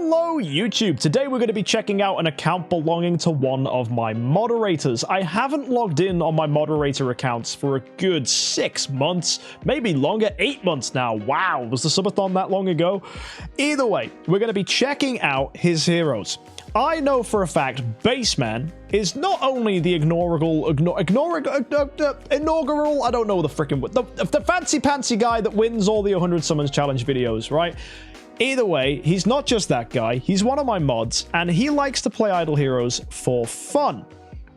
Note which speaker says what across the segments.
Speaker 1: Hello YouTube! Today we're going to be checking out an account belonging to one of my moderators. I haven't logged in on my moderator accounts for a good 6 months, maybe longer, 8 months now. Wow, was the subathon that long ago? Either way, we're going to be checking out his heroes. I know for a fact Baseman is not only the inaugural, I don't know the freaking, the fancy pantsy guy that wins all the 100 summons challenge videos, right? Either way, he's not just that guy, he's one of my mods, and he likes to play Idle Heroes for fun.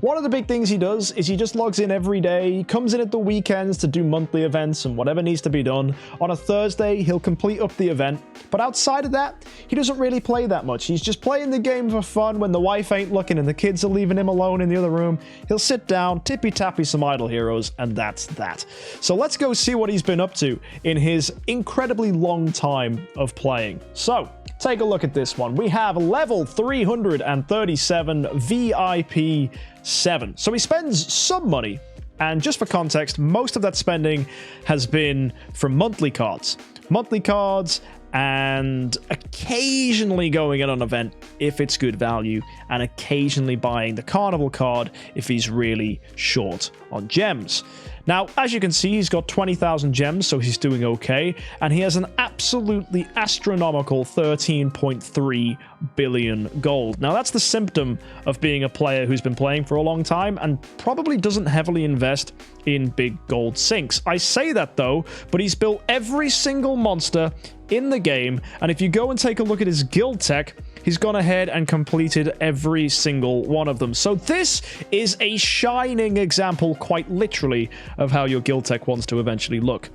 Speaker 1: One of the big things he does is he just logs in every day, he comes in at the weekends to do monthly events and whatever needs to be done. On a Thursday, he'll complete up the event, but outside of that, he doesn't really play that much. He's just playing the game for fun when the wife ain't looking and the kids are leaving him alone in the other room. He'll sit down, tippy-tappy some Idle Heroes, and that's that. So let's go see what he's been up to in his incredibly long time of playing. So, take a look at this one. We have level 337 VIP 7. So he spends some money, and just for context, most of that spending has been from monthly cards. Monthly cards and occasionally going in on an event if it's good value, and occasionally buying the carnival card if he's really short on gems. Now, as you can see, he's got 20,000 gems, so he's doing okay, and he has an absolutely astronomical 13.3 billion gold. Now, that's the symptom of being a player who's been playing for a long time and probably doesn't heavily invest in big gold sinks. I say that, though, but he's built every single monster in the game, and if you go and take a look at his guild tech, he's gone ahead and completed every single one of them. So this is a shining example, quite literally, of how your guild tech wants to eventually look.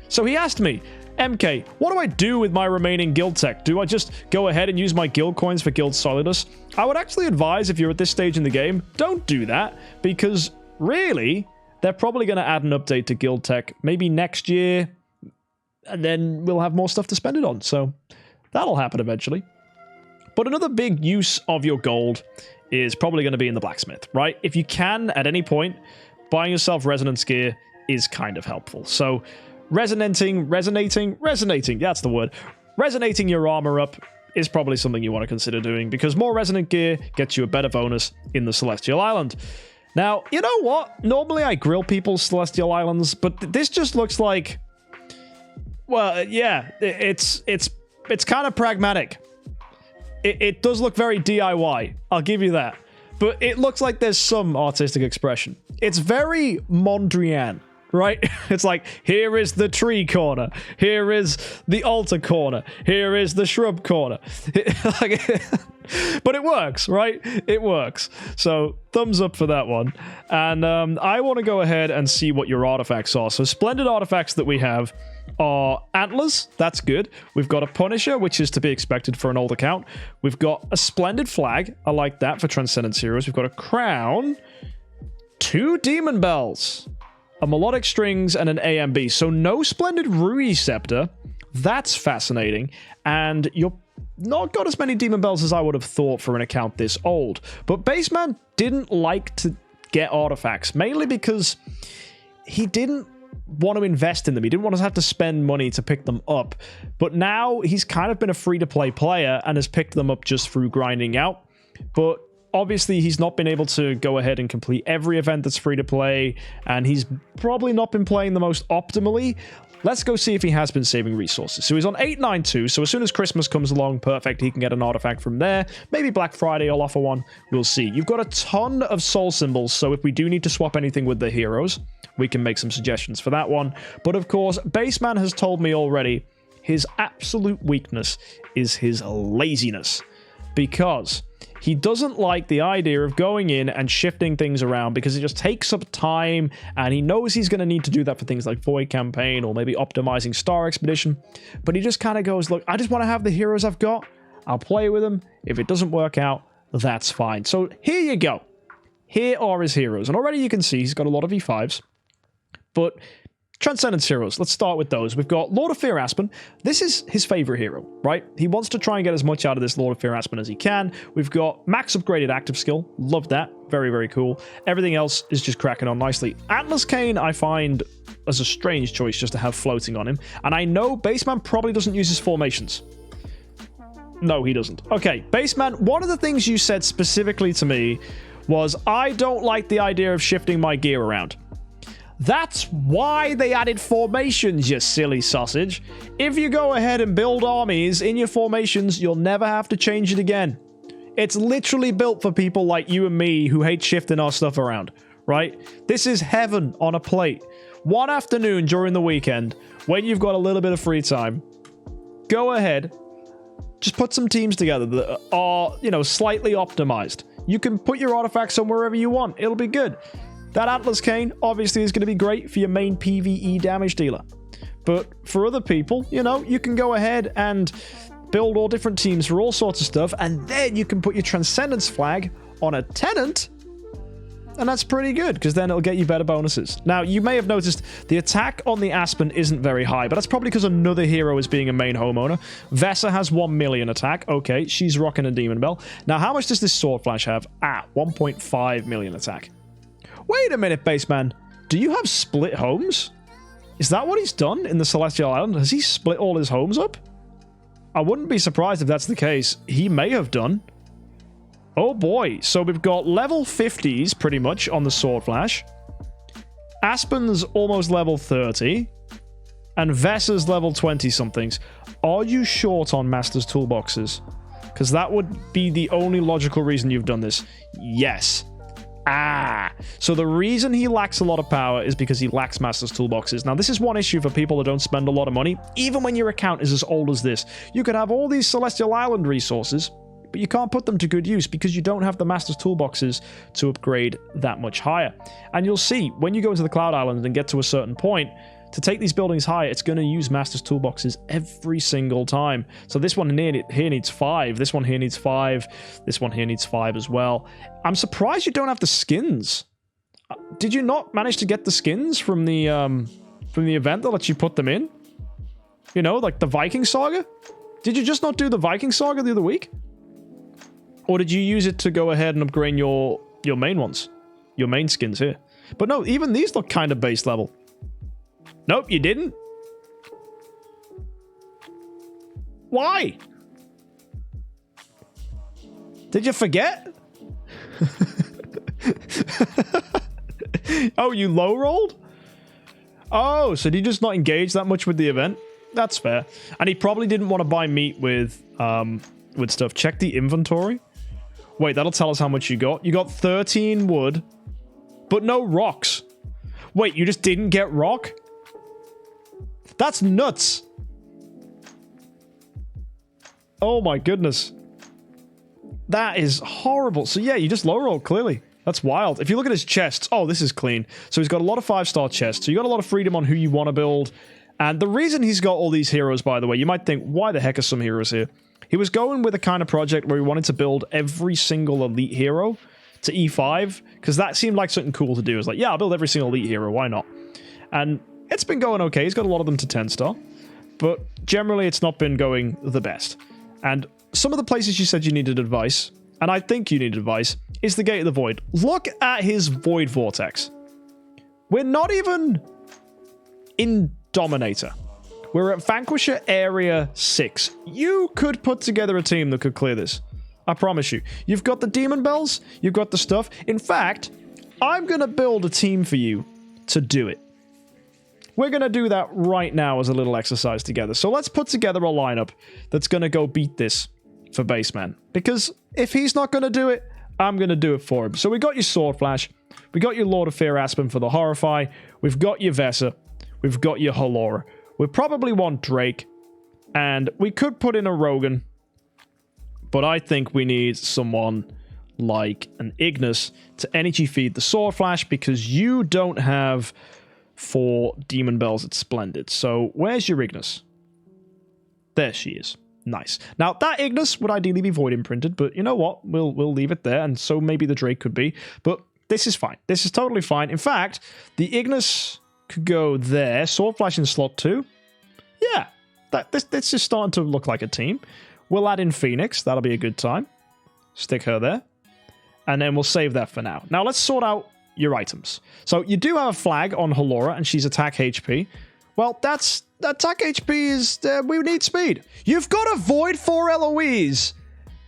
Speaker 1: So he asked me, MK, what do I do with my remaining guild tech? Do I just go ahead and use my guild coins for Guild Solidus? I would actually advise, if you're at this stage in the game, don't do that, because really, they're probably going to add an update to guild tech maybe next year, and then we'll have more stuff to spend it on. So that'll happen eventually. But another big use of your gold is probably going to be in the blacksmith, right? If you can, at any point, buying yourself resonance gear is kind of helpful. So resonating, that's the word. Resonating your armor up is probably something you want to consider doing, because more resonant gear gets you a better bonus in the Celestial Island. Now, you know what? Normally I grill people's Celestial Islands, but this just looks like, well, yeah, it's kind of pragmatic. It does look very DIY, I'll give you that. But it looks like there's some artistic expression. It's very Mondrian, right? It's like, here is the tree corner. Here is the altar corner. Here is the shrub corner. But it works, right? It works. So, thumbs up for that one. And I want to go ahead and see what your artifacts are. So, splendid artifacts that we have are antlers. That's good. We've got a Punisher, which is to be expected for an old account. We've got a splendid flag. I like that for Transcendence Heroes. We've got a crown, 2 demon bells, a melodic strings, and an AMB. So no splendid Rui scepter. That's fascinating. And you're not got as many demon bells as I would have thought for an account this old. But Baseman didn't like to get artifacts, mainly because he didn't want to invest in them. He didn't want to have to spend money to pick them up. But now he's kind of been a free-to-play player and has picked them up just through grinding out. But obviously he's not been able to go ahead and complete every event that's free-to-play, and he's probably not been playing the most optimally. Let's go see if he has been saving resources. So he's on 892, so as soon as Christmas comes along, perfect, he can get an artifact from there. Maybe Black Friday I'll offer one. We'll see. You've got a ton of soul symbols, so if we do need to swap anything with the heroes, we can make some suggestions for that one. But of course, Baseman has told me already his absolute weakness is his laziness, because he doesn't like the idea of going in and shifting things around, because it just takes up time, and he knows he's going to need to do that for things like Void Campaign or maybe optimizing Star Expedition. But he just kind of goes, look, I just want to have the heroes I've got. I'll play with them. If it doesn't work out, that's fine. So here you go. Here are his heroes. And already you can see he's got a lot of E5s. But Transcendence Heroes, let's start with those. We've got Lord of Fear Aspen. This is his favorite hero, right? He wants to try and get as much out of this Lord of Fear Aspen as he can. We've got max upgraded active skill. Love that. Very, very cool. Everything else is just cracking on nicely. Atlas Cane, I find as a strange choice just to have floating on him. And I know Baseman probably doesn't use his formations. No, he doesn't. Okay, Baseman, one of the things you said specifically to me was, I don't like the idea of shifting my gear around. That's why they added formations, you silly sausage. If you go ahead and build armies in your formations, you'll never have to change it again. It's literally built for people like you and me who hate shifting our stuff around, right? This is heaven on a plate. One afternoon during the weekend, when you've got a little bit of free time, go ahead, just put some teams together that are, you know, slightly optimized. You can put your artifacts on wherever you want. It'll be good. That Atlas Cane obviously is going to be great for your main PvE damage dealer. But for other people, you know, you can go ahead and build all different teams for all sorts of stuff, and then you can put your Transcendence flag on a Tenant, and that's pretty good, because then it'll get you better bonuses. Now, you may have noticed the attack on the Aspen isn't very high, but that's probably because another hero is being a main homeowner. Vesa has 1 million attack. Okay, she's rocking a Demon Bell. Now, how much does this Sword Flash have? 1.5 million attack. Wait a minute, Baseman. Do you have split homes? Is that what he's done in the Celestial Island? Has he split all his homes up? I wouldn't be surprised if that's the case. He may have done. Oh boy. So we've got level 50s pretty much on the Sword Flash. Aspen's almost level 30. And Vesa's level 20-somethings. Are you short on Master's Toolboxes? Because that would be the only logical reason you've done this. Yes. So the reason he lacks a lot of power is because he lacks Master's Toolboxes. Now, this is one issue for people that don't spend a lot of money. Even when your account is as old as this, you could have all these Celestial Island resources, but you can't put them to good use because you don't have the Master's Toolboxes to upgrade that much higher. And you'll see, when you go into the Cloud Island and get to a certain point, to take these buildings higher, it's going to use Master's Toolboxes every single time. So this one here needs 5. This one here needs 5. This one here needs 5 as well. I'm surprised you don't have the skins. Did you not manage to get the skins from the event that lets you put them in? You know, like the Viking Saga? Did you just not do the Viking Saga the other week? Or did you use it to go ahead and upgrade your main ones? Your main skins here. But no, even these look kind of base level. Nope, you didn't. Why? Did you forget? Oh, you low rolled? Oh, so did you just not engage that much with the event? That's fair. And he probably didn't want to buy meat with stuff. Check the inventory. Wait, that'll tell us how much you got. You got 13 wood, but no rocks. Wait, you just didn't get rock? That's nuts. Oh my goodness. That is horrible. So yeah, you just low roll clearly. That's wild. If you look at his chests, oh, this is clean. So he's got a lot of 5-star chests. So you got a lot of freedom on who you want to build. And the reason he's got all these heroes, by the way, you might think, why the heck are some heroes here? He was going with a kind of project where he wanted to build every single elite hero to E5, because that seemed like something cool to do. It's like, yeah, I'll build every single elite hero. Why not? And it's been going okay. He's got a lot of them to 10-star. But generally, it's not been going the best. And some of the places you said you needed advice, and I think you need advice, is the Gate of the Void. Look at his Void Vortex. We're not even in Dominator. We're at Vanquisher Area 6. You could put together a team that could clear this. I promise you. You've got the Demon Bells. You've got the stuff. In fact, I'm going to build a team for you to do it. We're going to do that right now as a little exercise together. So let's put together a lineup that's going to go beat this for Baseman. Because if he's not going to do it, I'm going to do it for him. So we got your Sword Flash. We got your Lord of Fear Aspen for the Horrify. We've got your Vesa. We've got your Halora. We probably want Drake. And we could put in a Rogan. But I think we need someone like an Ignis to energy feed the Sword Flash, because you don't have 4 Demon Bells at Splendid. So where's your Ignis? There she is. Nice. Now, that Ignis would ideally be Void Imprinted, but you know what? We'll leave it there, and so maybe the Drake could be. But this is fine. This is totally fine. In fact, the Ignis could go there. Sword Flash in slot 2. Yeah. This is starting to look like a team. We'll add in Phoenix. That'll be a good time. Stick her there. And then we'll save that for now. Now, let's sort out your items. So, you do have a flag on Halora, and she's attack HP. Well, that's attack HP is... we need speed. You've got a Void 4 Eloise,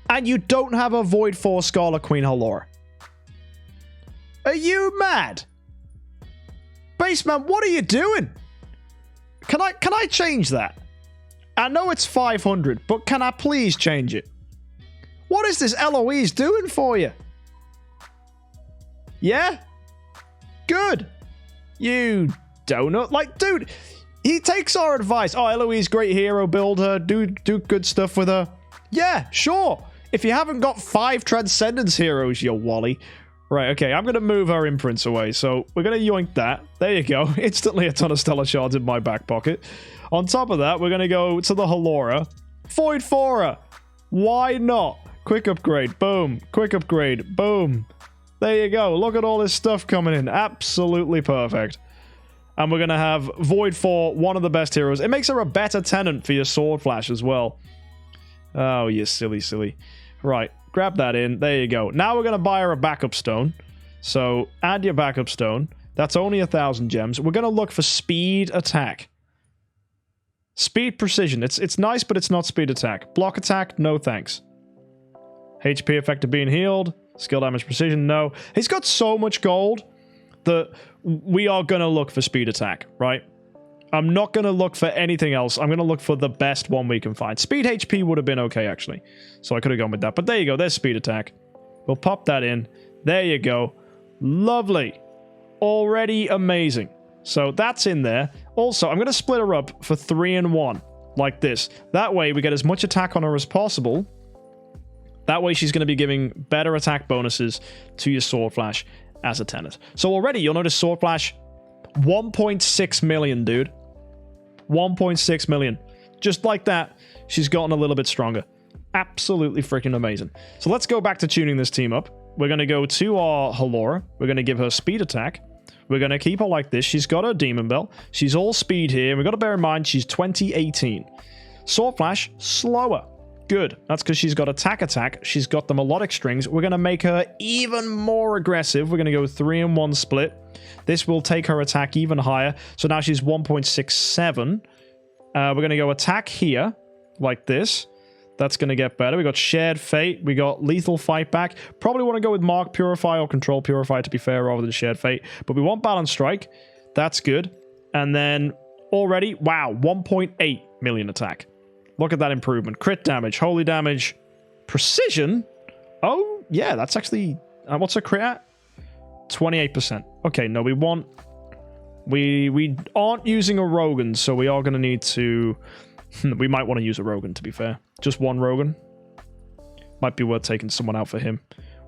Speaker 1: and you don't have a Void 4 Scarlet Queen Halora. Are you mad? Baseman, what are you doing? Can I change that? I know it's 500, but can I please change it? What is this Eloise doing for you? Yeah? Good. You donut. Like, dude, he takes our advice. Oh, Eloise, great hero, build her, do good stuff with her. Yeah, sure. If you haven't got 5 Transcendence heroes, you wally. Right, okay, I'm going to move her imprints away. So we're going to yoink that. There you go. Instantly a ton of Stellar Shards in my back pocket. On top of that, we're going to go to the Halora. Void Fora. Why not? Quick upgrade. Boom. Quick upgrade. Boom. There you go. Look at all this stuff coming in. Absolutely perfect. And we're going to have Void 4, one of the best heroes. It makes her a better tenant for your Sword Flash as well. Oh, you silly. Right. Grab that in. There you go. Now we're going to buy her a backup stone. So add your backup stone. That's only 1,000 gems. We're going to look for speed attack. Speed precision. It's nice, but it's not speed attack. Block attack, no thanks. HP effect of being healed. Skill damage precision, no. He's got so much gold that we are going to look for speed attack, right? I'm not going to look for anything else. I'm going to look for the best one we can find. Speed HP would have been okay, actually. So I could have gone with that. But there you go. There's speed attack. We'll pop that in. There you go. Lovely. Already amazing. So that's in there. Also, I'm going to split her up for 3 and 1. Like this. That way, we get as much attack on her as possible. That way, she's going to be giving better attack bonuses to your Sword Flash as a tenant. So already, you'll notice Sword Flash, 1.6 million, dude. 1.6 million. Just like that, she's gotten a little bit stronger. Absolutely freaking amazing. So let's go back to tuning this team up. We're going to go to our Halora. We're going to give her speed attack. We're going to keep her like this. She's got her Demon Bell. She's all speed here. We've got to bear in mind she's 2018. Sword Flash, slower. Good. That's because she's got attack. She's got the melodic strings. We're going to make her even more aggressive. We're going to go 3 and 1 split. This will take her attack even higher. So now she's 1.67. We're going to go attack here, like this. That's going to get better. We got Shared Fate. We got Lethal Fight Back. Probably want to go with Mark Purify or Control Purify, to be fair, rather than Shared Fate. But we want Balance Strike. That's good. And then already, wow, 1.8 million attack. Look at that improvement. Crit damage, holy damage, precision. Oh, yeah, that's actually... what's a crit at? 28%. Okay, no, we want... We aren't using a Rogan, so we are going to need to... we might want to use a Rogan, to be fair. Just one Rogan. Might be worth taking someone out for him.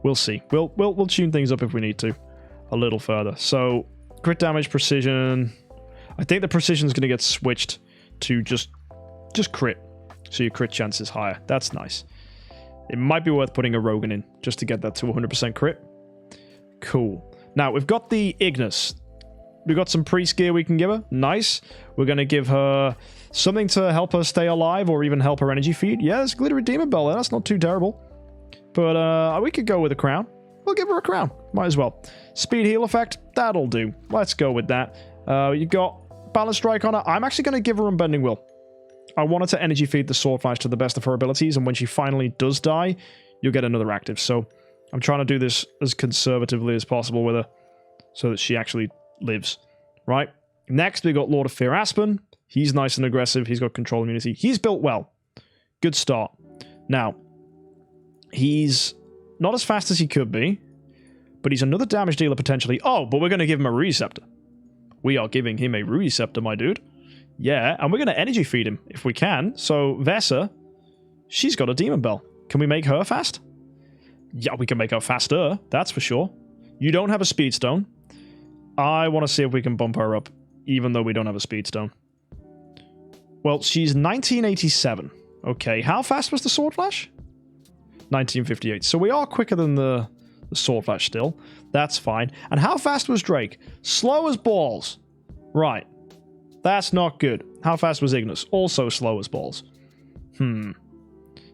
Speaker 1: We'll see. We'll tune things up if we need to. A little further. So, crit damage, precision... I think the precision is going to get switched to just crit. So your crit chance is higher. That's nice. It might be worth putting a Rogan in just to get that to 100% crit. Cool. Now, we've got the Ignis. We've got some priest gear we can give her. Nice. We're going to give her something to help her stay alive or even help her energy feed. Yeah, there's Glittery Demon Bell there. That's not too terrible. But we could go with a crown. We'll give her a crown. Might as well. Speed heal effect. That'll do. Let's go with that. You got Balance Strike on her. I'm actually going to give her Unbending Will. I want her to energy feed the Sword Flash to the best of her abilities, and when she finally does die, you'll get another active. So I'm trying to do this as conservatively as possible with her so that she actually lives. Right? Next, we got Lord of Fear Aspen. He's nice and aggressive. He's got control immunity. He's built well. Good start. Now, he's not as fast as he could be, but he's another damage dealer potentially. Oh, but we're going to give him a Receptor. We are giving him a Receptor, my dude. Yeah, and we're going to energy feed him if we can. So, Vesa, she's got a Demon Bell. Can we make her fast? Yeah, we can make her faster. That's for sure. You don't have a Speed Stone. I want to see if we can bump her up, even though we don't have a Speed Stone. Well, she's 1987. Okay, how fast was the Sword Flash? 1958. So we are quicker than the Sword Flash still. That's fine. And how fast was Drake? Slow as balls. Right. That's not good. How fast was Ignis? Also slow as balls.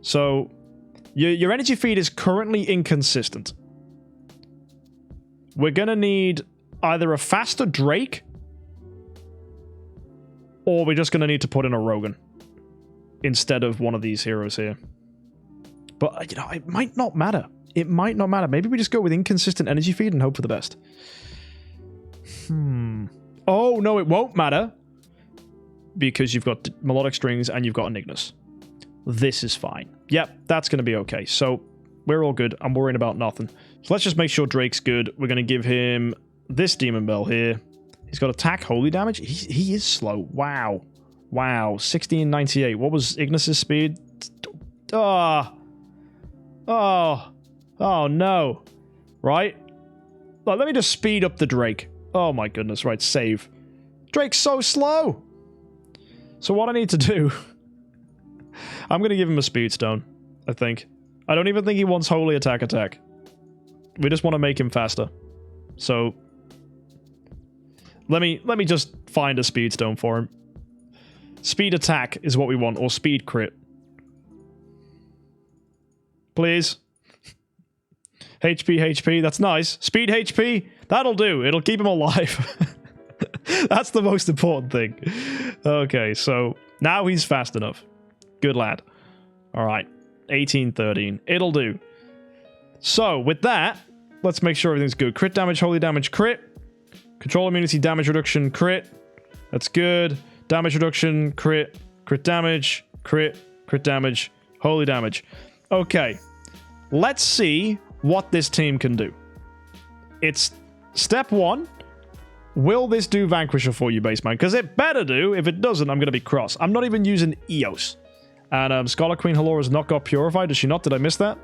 Speaker 1: So, your energy feed is currently inconsistent. We're going to need either a faster Drake Or we're just going to need to put in a Rogan instead of one of these heroes here. But, you know, it might not matter. It might not matter. Maybe we just go with inconsistent energy feed and hope for the best. Oh, no, it won't matter. Because you've got melodic strings and you've got an Ignis. This is fine. Yep, that's going to be okay. So, we're all good. I'm worrying about nothing. So, let's just make sure Drake's good. We're going to give him this Demon Bell here. He's got attack, holy damage. He is slow. Wow. Wow. 1698. What was Ignis's speed? Oh, no. Right? Like, let me just speed up the Drake. Oh, my goodness. Right, save. Drake's so slow. So what I need to do... I'm going to give him a speed stone, I think. I don't even think he wants holy attack. We just want to make him faster. So... Let me just find a speed stone for him. Speed attack is what we want, or speed crit. Please. HP, that's nice. Speed HP, that'll do. It'll keep him alive. That's the most important thing. Okay, so now he's fast enough. Good lad. Alright, 1813. It'll do. So, with that, let's make sure everything's good. Crit damage, holy damage, crit. Control immunity, damage reduction, crit. That's good. Damage reduction, crit. Crit damage, crit damage, holy damage. Okay. Let's see what this team can do. It's step 1. Will this do Vanquisher for you, Baseman? Because it better do. If it doesn't, I'm going to be cross. I'm not even using Eos. And Scarlet Queen Halora's not got Purified. Does she not? Did I miss that?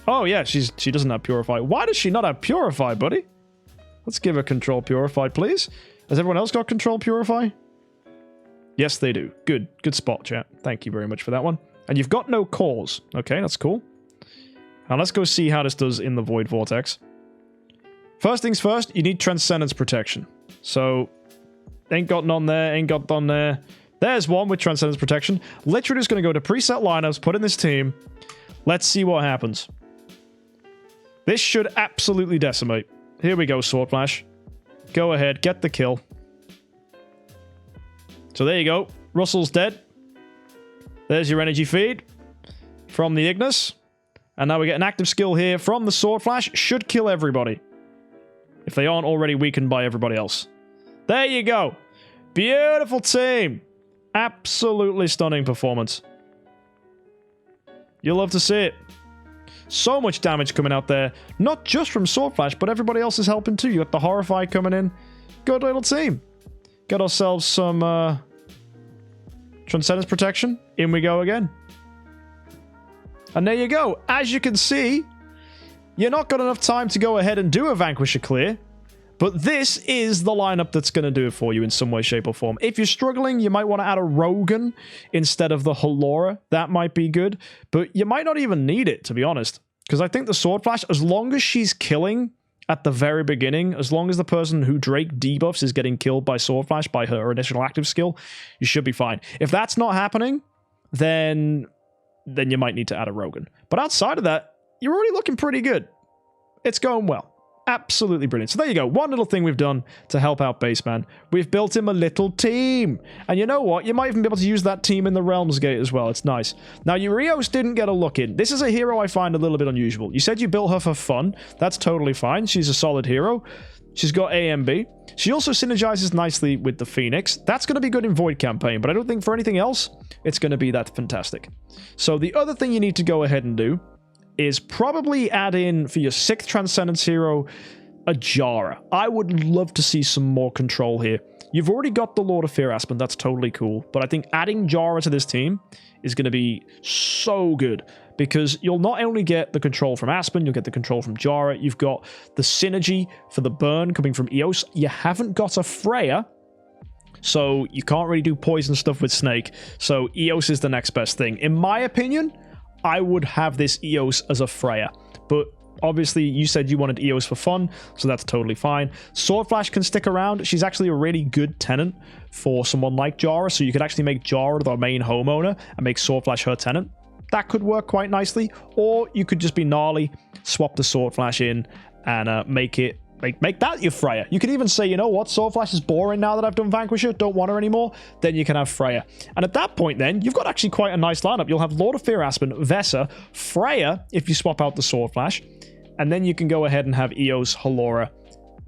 Speaker 1: Oh, yeah, she doesn't have Purify. Why does she not have Purify, buddy? Let's give her Control Purify, please. Has everyone else got Control Purify? Yes, they do. Good. Good spot, chat. Thank you very much for that one. And you've got no cores. Okay, that's cool. Now, let's go see how this does in the Void Vortex. First things first, you need Transcendence Protection. So, ain't got none there, ain't got none there. There's one with Transcendence Protection. Literally just going to go to preset lineups, put in this team. Let's see what happens. This should absolutely decimate. Here we go, Sword Flash. Go ahead, get the kill. So there you go. Russell's dead. There's your energy feed from the Ignis. And now we get an active skill here from the Sword Flash. Should kill everybody. If they aren't already weakened by everybody else. There you go. Beautiful team. Absolutely stunning performance. You'll love to see it. So much damage coming out there. Not just from Sword Flash, but everybody else is helping too. You got the Horrify coming in. Good little team. Got ourselves some Transcendence Protection. In we go again. And there you go. As you can see, you're not got enough time to go ahead and do a Vanquisher clear. But this is the lineup that's going to do it for you in some way, shape, or form. If you're struggling, you might want to add a Rogan instead of the Halora. That might be good. But you might not even need it, to be honest. Because I think the Sword Flash, as long as she's killing at the very beginning, as long as the person who Drake debuffs is getting killed by Sword Flash by her initial active skill, you should be fine. If that's not happening, then you might need to add a Rogan. But outside of that, you're already looking pretty good. It's going well. Absolutely brilliant. So there you go. One little thing we've done to help out Baseman. We've built him a little team. And you know what? You might even be able to use that team in the Realms Gate as well. It's nice. Now, Urios didn't get a look in. This is a hero I find a little bit unusual. You said you built her for fun. That's totally fine. She's a solid hero. She's got AMB. She also synergizes nicely with the Phoenix. That's going to be good in Void Campaign, but I don't think for anything else, it's going to be that fantastic. So the other thing you need to go ahead and do is probably add in, for your 6th Transcendence hero, a Jara. I would love to see some more control here. You've already got the Lord of Fear Aspen, that's totally cool, but I think adding Jara to this team is going to be so good, because you'll not only get the control from Aspen, you'll get the control from Jara, you've got the synergy for the burn coming from Eos, you haven't got a Freya, so you can't really do poison stuff with Snake, so Eos is the next best thing. In my opinion, I would have this Eos as a Freya, but obviously you said you wanted Eos for fun, so that's totally fine. Sword Flash can stick around. She's actually a really good tenant for someone like Jara, so you could actually make Jara the main homeowner and make Sword Flash her tenant. That could work quite nicely, or you could just be gnarly, swap the Sword Flash in, and make it Make that your Freya. You could even say, you know what, Sword Flash is boring now that I've done Vanquisher, don't want her anymore. Then you can have Freya. And at that point then, you've got actually quite a nice lineup. You'll have Lord of Fear Aspen, Vesa, Freya, if you swap out the Sword Flash. And then you can go ahead and have Eos, Halora,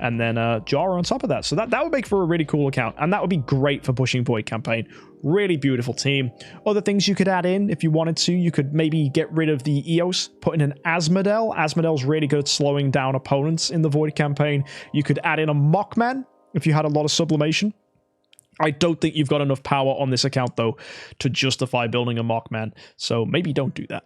Speaker 1: and then Jara on top of that. So that would make for a really cool account. And that would be great for pushing Void campaign. Really beautiful team. Other things you could add in if you wanted to. You could maybe get rid of the Eos, put in an Asmodel. Asmodel's really good at slowing down opponents in the Void campaign. You could add in a Mockman if you had a lot of sublimation. I don't think you've got enough power on this account, though, to justify building a Mockman. So maybe don't do that.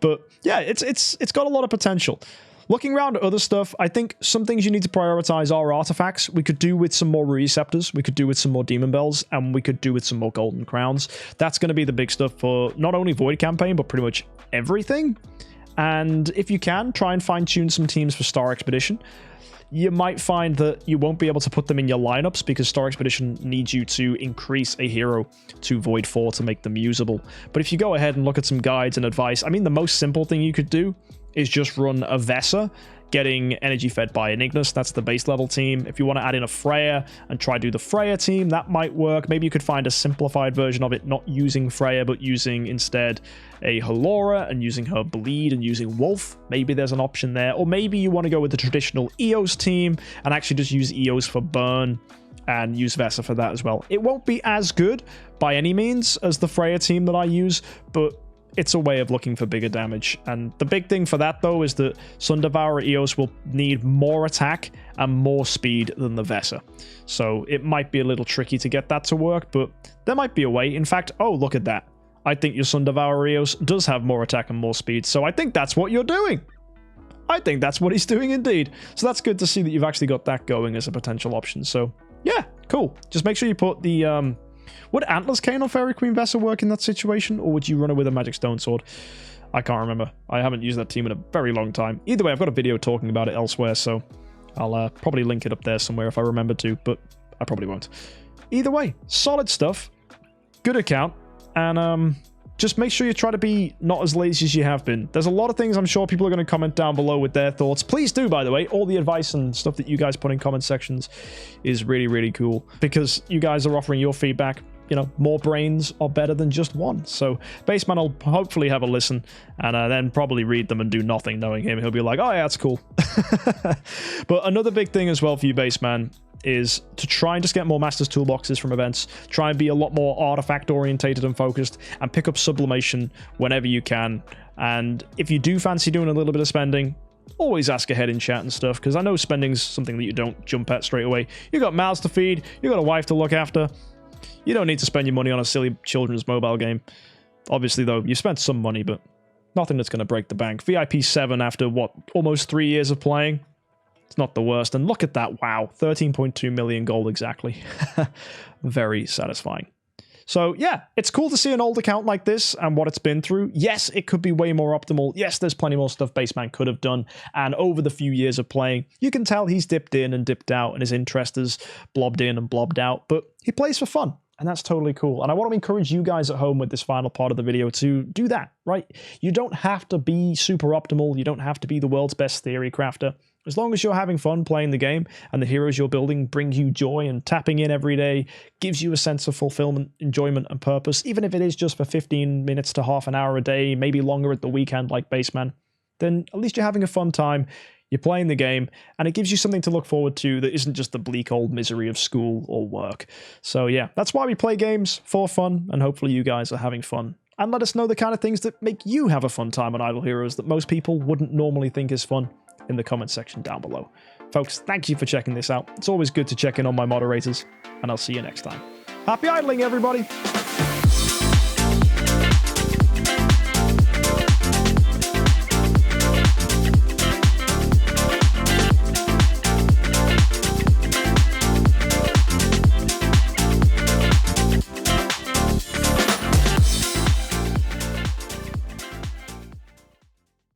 Speaker 1: But yeah, it's got a lot of potential. Looking around at other stuff, I think some things you need to prioritize are artifacts. We could do with some more Receptors, we could do with some more Demon Bells, and we could do with some more Golden Crowns. That's going to be the big stuff for not only Void campaign, but pretty much everything. And if you can, try and fine-tune some teams for Star Expedition. You might find that you won't be able to put them in your lineups because Star Expedition needs you to increase a hero to Void 4 to make them usable. But if you go ahead and look at some guides and advice, I mean, the most simple thing you could do is just run a Vesa, getting energy fed by an Ignis. That's the base level team. If you want to add in a Freya and try do the Freya team, that might work. Maybe you could find a simplified version of it, not using Freya, but using instead a Halora and using her Bleed and using Wolf. Maybe there's an option there. Or maybe you want to go with the traditional Eos team and actually just use Eos for burn and use Vesa for that as well. It won't be as good by any means as the Freya team that I use, but it's a way of looking for bigger damage. And the big thing for that, though, is that Sun Devourer Eos will need more attack and more speed than the Vesa. So it might be a little tricky to get that to work, but there might be a way. In fact, oh, look at that. I think your Sun Devourer Eos does have more attack and more speed, so I think that's what you're doing. I think that's what he's doing indeed. So that's good to see that you've actually got that going as a potential option. So yeah, cool. Just make sure you put the... Would Antlers Cane or Fairy Queen Vesa work in that situation, or would you run it with a Magic Stone Sword? I can't remember. I haven't used that team in a very long time. Either way, I've got a video talking about it elsewhere, so I'll probably link it up there somewhere if I remember to, but I probably won't. Either way, solid stuff. Good account. And just make sure you try to be not as lazy as you have been. There's a lot of things I'm sure people are going to comment down below with their thoughts. Please do, by the way. All the advice and stuff that you guys put in comment sections is really, really cool because you guys are offering your feedback. You know, more brains are better than just one. So Baseman will hopefully have a listen and then probably read them and do nothing knowing him. He'll be like, oh yeah, that's cool. But another big thing as well for you, Baseman, is to try and just get more Master's Toolboxes from events. Try and be a lot more artifact orientated and focused and pick up Sublimation whenever you can. And if you do fancy doing a little bit of spending, always ask ahead in chat and stuff, because I know spending's something that you don't jump at straight away. You got mouths to feed, you got a wife to look after. You don't need to spend your money on a silly children's mobile game. Obviously, though, you spent some money, but nothing that's going to break the bank. VIP 7 after, what, almost 3 years of playing? It's not the worst. And look at that, wow. 13.2 million gold exactly. Very satisfying. So, yeah, it's cool to see an old account like this and what it's been through. Yes, it could be way more optimal. Yes, there's plenty more stuff Baseman could have done. And over the few years of playing, you can tell he's dipped in and dipped out and his interest has blobbed in and blobbed out. But he plays for fun. And that's totally cool. And I want to encourage you guys at home with this final part of the video to do that, right? You don't have to be super optimal. You don't have to be the world's best theory crafter. As long as you're having fun playing the game and the heroes you're building bring you joy and tapping in every day gives you a sense of fulfillment, enjoyment, and purpose, even if it is just for 15 minutes to half an hour a day, maybe longer at the weekend like Baseman, then at least you're having a fun time. You're playing the game, and it gives you something to look forward to that isn't just the bleak old misery of school or work. So yeah, that's why we play games, for fun, and hopefully you guys are having fun. And let us know the kind of things that make you have a fun time on Idle Heroes that most people wouldn't normally think is fun in the comment section down below. Folks, thank you for checking this out. It's always good to check in on my moderators, and I'll see you next time. Happy idling, everybody!